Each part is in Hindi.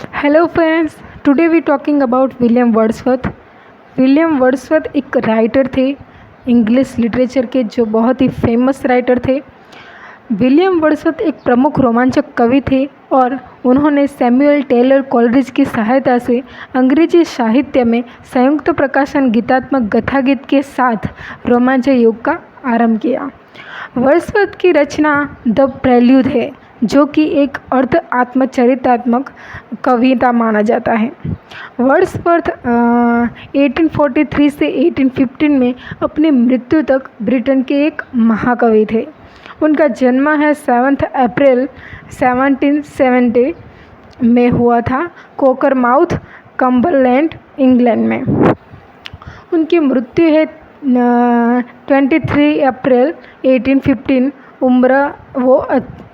Hello friends, today we talking about William Wordsworth. William Wordsworth एक राइटर थे, इंग्लिश लिटरेचर के जो बहुत ही फेमस राइटर थे। विलियम वर्ड्सवर्थ एक प्रमुख रोमांचक कवि थे और उन्होंने सैमुअल टेलर कॉलरिज की सहायता से अंग्रेजी साहित्य में संयुक्त प्रकाशन गीतात्मक कथागीत के साथ रोमांच युग का आरंभ किया। वर्ड्सवर्थ की रचना द प्रेल्यूड है, जो कि एक अर्ध आत्मचरितात्मक कविता माना जाता है। वर्ड्सवर्थ 1843 से 1815 में अपनी मृत्यु तक ब्रिटेन के एक महाकवि थे। उनका जन्म है 7 अप्रैल 1770 में हुआ था, कोकरमाउथ, कम्बरलैंड, इंग्लैंड में। उनकी मृत्यु है 23 अप्रैल 1815। उम्र वो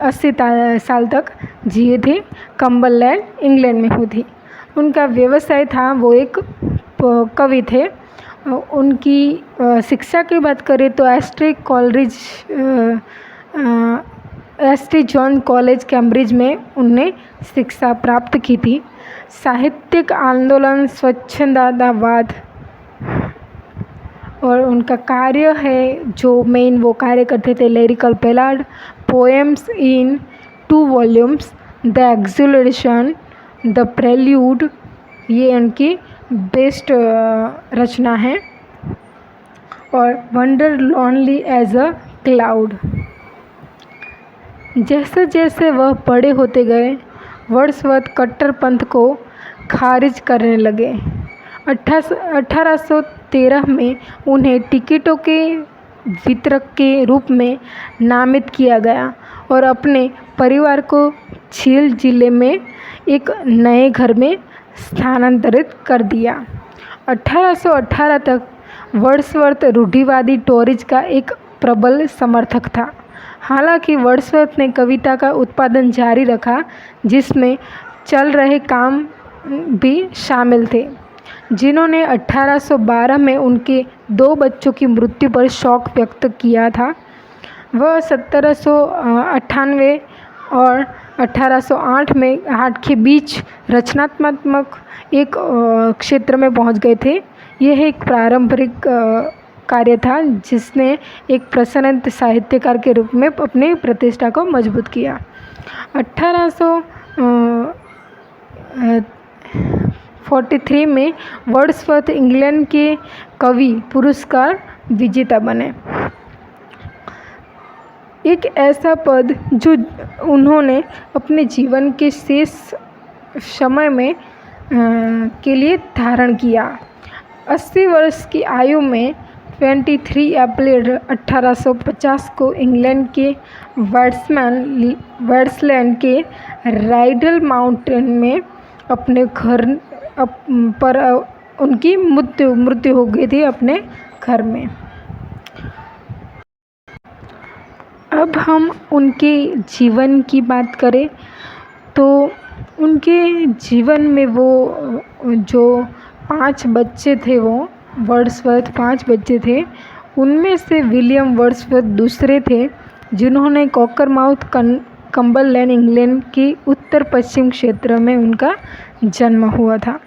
80 साल तक जिए थे, कम्बरलैंड, इंग्लैंड में हुई थी। उनका व्यवसाय था, वो एक कवि थे। उनकी शिक्षा की बात करें तो एसटी जॉन कॉलेज कैम्ब्रिज में उनने शिक्षा प्राप्त की थी। साहित्यिक आंदोलन, स्वच्छंदतावाद और उनका कार्य है जो मेन वो कार्य करते थे, lyrical ballad, poems in 2 volumes, the excursion, the prelude, ये उनकी बेस्ट रचना है। और wander lonely as a cloud. जैसे जैसे वह बड़े होते गए, वर्ड्सवर्थ कट्टरपंथ को खारिज करने लगे। 1813 में उन्हें टिकटों के वितरक के रूप में नामित किया गया और अपने परिवार को झील जिले में एक नए घर में स्थानांतरित कर दिया। 1818 तक वर्ड्सवर्थ रूढ़िवादी टोरीज का एक प्रबल समर्थक था। हालांकि वर्ड्सवर्थ ने कविता का उत्पादन जारी रखा, जिसमें चल रहे काम भी शामिल थे, जिन्होंने 1812 में उनके 2 बच्चों की मृत्यु पर शोक व्यक्त किया था। वह 1798 और 1808 के बीच रचनात्मक एक क्षेत्र में पहुंच गए थे। यह एक पारंपरिक कार्य था जिसने एक प्रसन्न साहित्यकार के रूप में अपनी प्रतिष्ठा को मजबूत किया। 1843 में वर्ड्सवर्थ इंग्लैंड के कवि पुरस्कार विजेता बने, एक ऐसा पद जो उन्होंने अपने जीवन के शेष समय में के लिए धारण किया। 80 वर्ष की आयु में 23 अप्रैल 1850 को इंग्लैंड के वर्ड्सलैंड के राइडल माउंटेन में अपने घर पर उनकी मृत्यु हो गई थी, अपने घर में। अब हम उनके जीवन की बात करें तो उनके जीवन में वो जो 5 बच्चे थे, वो वर्ड्सवर्थ 5 बच्चे थे। उनमें से विलियम वर्ड्सवर्थ दूसरे थे, जिन्होंने कोकरमाउथ, कम्बरलैंड, इंग्लैंड के उत्तर पश्चिम क्षेत्र में उनका जन्म हुआ था।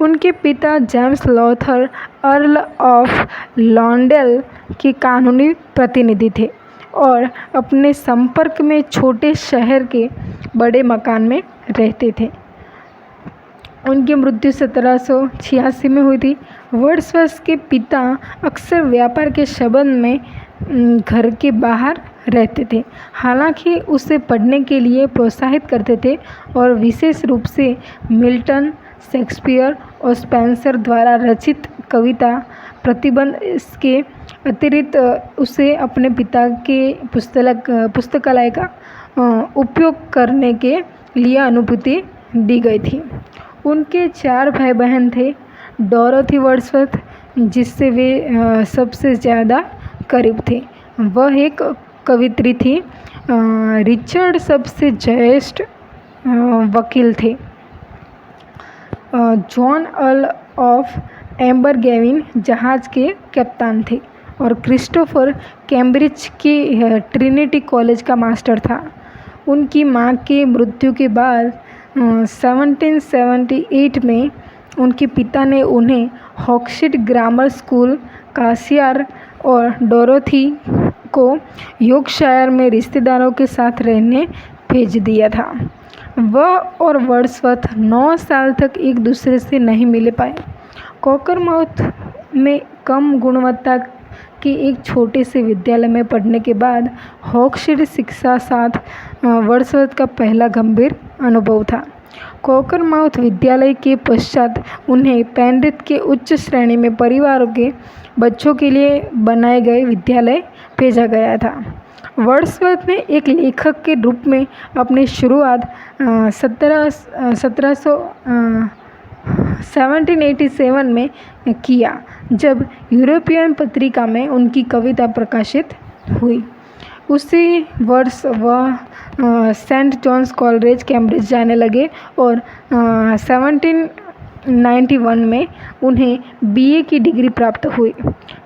उनके पिता जेम्स लॉथर अर्ल ऑफ लॉन्डेल के कानूनी प्रतिनिधि थे और अपने संपर्क में छोटे शहर के बड़े मकान में रहते थे। उनकी मृत्यु 1786 में हुई थी। वर्ड्सवर्थ के पिता अक्सर व्यापार के संबंध में घर के बाहर रहते थे, हालांकि उसे पढ़ने के लिए प्रोत्साहित करते थे और विशेष रूप से मिल्टन, शेक्सपियर और स्पेंसर द्वारा रचित कविता प्रतिबंध। इसके अतिरिक्त उसे अपने पिता के पुस्तकालय का उपयोग करने के लिए अनुमति दी गई थी। उनके 4 भाई बहन थे। डोरोथी वर्ड्सवर्थ, जिससे वे सबसे ज़्यादा करीब थे, वह एक कवित्री थी। रिचर्ड सबसे ज्येष्ठ वकील थे। जॉन अर्ल ऑफ एम्बरगेविन जहाज़ के कप्तान थे और क्रिस्टोफर कैम्ब्रिज के ट्रिनिटी कॉलेज का मास्टर था। उनकी मां की मृत्यु के बाद 1778 में उनके पिता ने उन्हें हॉक्सशीट ग्रामर स्कूल, काशियर और डोरोथी को यॉर्कशायर में रिश्तेदारों के साथ रहने भेज दिया था। वह और वर्ड्सवर्थ 9 साल तक एक दूसरे से नहीं मिल पाए। कॉकरमाउथ में कम गुणवत्ता के एक छोटे से विद्यालय में पढ़ने के बाद हॉक्सशीट शिक्षा साथ वर्ड्सवर्थ का पहला गंभीर अनुभव था। कॉकरमाउथ विद्यालय के पश्चात उन्हें पेनरिथ के उच्च श्रेणी में परिवारों के बच्चों के लिए बनाए गए विद्यालय भेजा गया था। वर्ड्सवर्थ ने एक लेखक के रूप में अपनी शुरुआत 1787 में किया, जब यूरोपियन पत्रिका में उनकी कविता प्रकाशित हुई। उसी वर्ष वह सेंट जॉन्स कॉलेज कैम्ब्रिज जाने लगे और 1791 में उन्हें बीए की डिग्री प्राप्त हुई।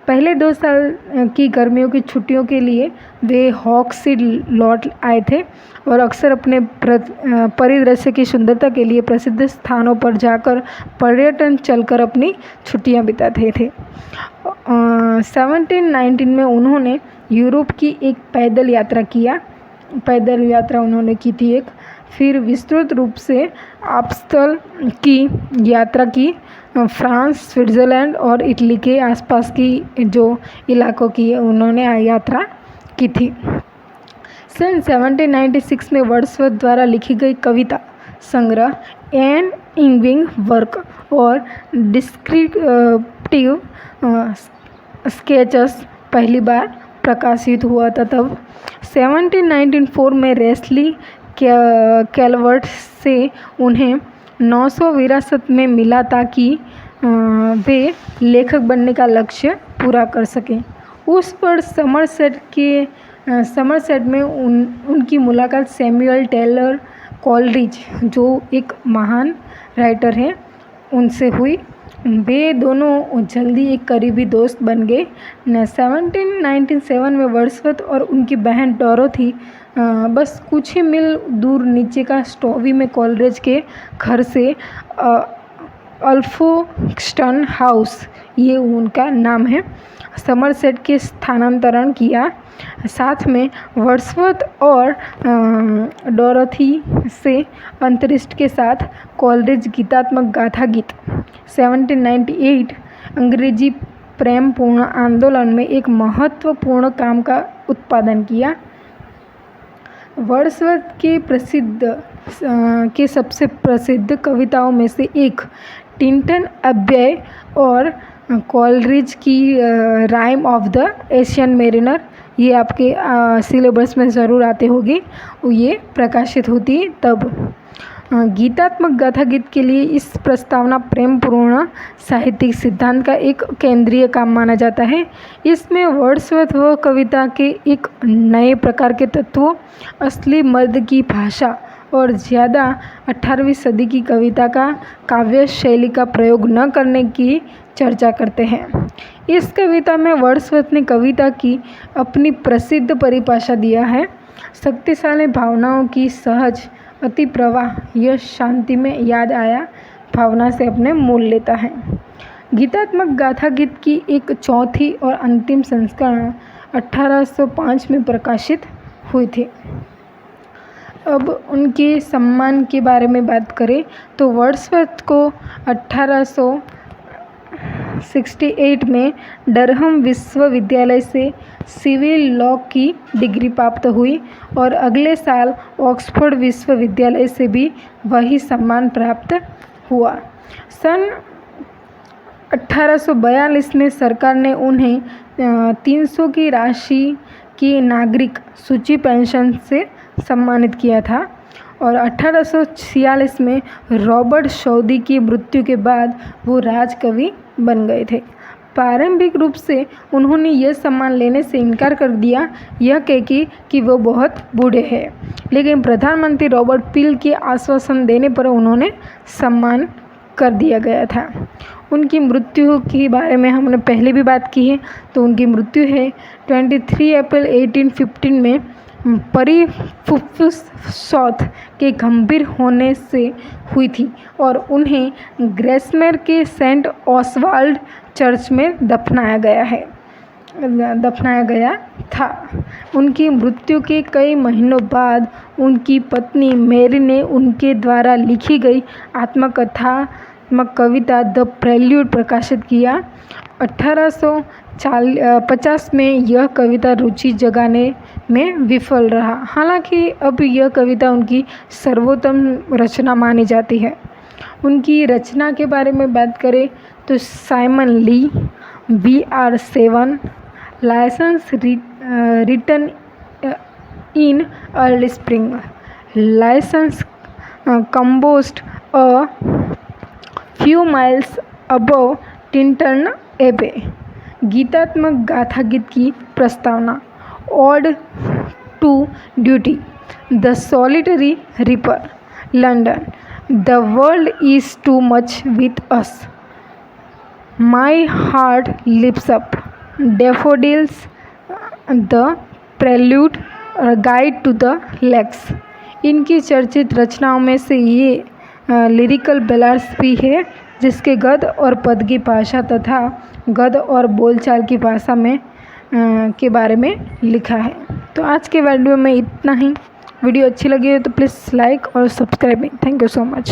पहले 2 साल की गर्मियों की छुट्टियों के लिए वे हॉक्सशीट लौट आए थे और अक्सर अपने परिदृश्य की सुंदरता के लिए प्रसिद्ध स्थानों पर जाकर पर्यटन चलकर अपनी छुट्टियां बिताते थे। 1719 में उन्होंने यूरोप की एक पैदल यात्रा उन्होंने की थी एक। फिर विस्तृत रूप से आपस्थल की यात्रा की, फ्रांस, स्विट्ज़रलैंड और इटली के आसपास की जो इलाकों की उन्होंने यात्रा की थी। सन 1796 में वर्ड्सवर्थ द्वारा लिखी गई कविता संग्रह एन इंग्विंग वर्क और डिस्क्रिप्टिव स्केचेस पहली बार प्रकाशित हुआ था। तब 1794 में रेस्ली कैलवर्ट से उन्हें 900 विरासत में मिला ताकि वे लेखक बनने का लक्ष्य पूरा कर सकें। उस पर समरसेट में उनकी मुलाकात सैमुअल टेलर कोलरिज, जो एक महान राइटर हैं, उनसे हुई। वे दोनों जल्दी एक करीबी दोस्त बन गए। 1797 में वर्ड्सवर्थ और उनकी बहन डोरोथी बस कुछ ही मील दूर नीचे का स्टोवी में कोलरिज के घर से अल्फोक्स्टन हाउस, ये उनका नाम है, समरसेट के स्थानांतरण किया। साथ में वर्ड्सवर्थ और डोरोथी से अंतरिक्ष के साथ कोलरिज गीतात्मक गाथा गीत 1798 अंग्रेजी प्रेमपूर्ण आंदोलन में एक महत्वपूर्ण काम का उत्पादन किया। वर्ड्सवर्थ के सबसे प्रसिद्ध कविताओं में से एक टिंटन अव्यय और कोलरिज की rhyme of the Asian mariner, ये आपके सिलेबस में ज़रूर आते होगी, ये प्रकाशित होती तब। गीतात्मक गाथा गीत के लिए इस प्रस्तावना प्रेमपूर्ण साहित्यिक सिद्धांत का एक केंद्रीय काम माना जाता है। इसमें वर्ड्सवर्थ व कविता के एक नए प्रकार के तत्वों, असली मर्द की भाषा और ज़्यादा 18वीं सदी की कविता का काव्य शैली का प्रयोग न करने की चर्चा करते हैं। इस कविता में वर्ड्सवर्थ ने कविता की अपनी प्रसिद्ध परिभाषा दिया है, शक्तिशाली भावनाओं की सहज अति प्रवाह, यह शांति में याद आया भावना से अपने मूल लेता है। गीतात्मक गाथा गीत की एक चौथी और अंतिम संस्करण 1805 में प्रकाशित हुई थी। अब उनके सम्मान के बारे में बात करें तो वर्ड्सवर्थ को 1868 में डरहम विश्वविद्यालय से सिविल लॉ की डिग्री प्राप्त हुई और अगले साल ऑक्सफोर्ड विश्वविद्यालय से भी वही सम्मान प्राप्त हुआ। सन 1842 में सरकार ने उन्हें 300 की राशि की नागरिक सूची पेंशन से सम्मानित किया था और 1846 में रॉबर्ट सऊदी की मृत्यु के बाद वो राजकवि बन गए थे। प्रारंभिक रूप से उन्होंने यह सम्मान लेने से इनकार कर दिया, यह कह कि वो बहुत बूढ़े हैं, लेकिन प्रधानमंत्री रॉबर्ट पील के आश्वासन देने पर उन्होंने सम्मान कर दिया गया था। उनकी मृत्यु के बारे में हमने पहले भी बात की है, तो उनकी मृत्यु है 23 अप्रैल 1815 में परिफुफ्फुस के गंभीर होने से हुई थी और उन्हें ग्रेसमेर के सेंट ऑसवाल्ड चर्च में दफनाया गया था। उनकी मृत्यु के कई महीनों बाद उनकी पत्नी मैरी ने उनके द्वारा लिखी गई आत्मकथात्मक कविता द प्रेल्यूड प्रकाशित किया। 1850 में यह कविता रुचि जगाने में विफल रहा। हालांकि अब यह कविता उनकी सर्वोत्तम रचना मानी जाती है। उनकी रचना के बारे में बात करें तो Simon Lee, VR7, lines written in early spring, lines composed a few miles above Tintern Abbey, गीतात्मक गाथा गीत की प्रस्तावना, ode to duty, the solitary reaper, London, the world is too much with us, my heart leaps up, daffodils, the prelude, guide to the lakes. इनकी चर्चित रचनाओं में से ये लिरिकल बैलाड्स भी है जिसके गद्य और पद की भाषा तथा गद्य और बोलचाल की भाषा में के बारे में लिखा है। तो आज के वीडियो में इतना ही। वीडियो अच्छी लगी हो तो प्लीज़ लाइक और subscribe. Thank you so much.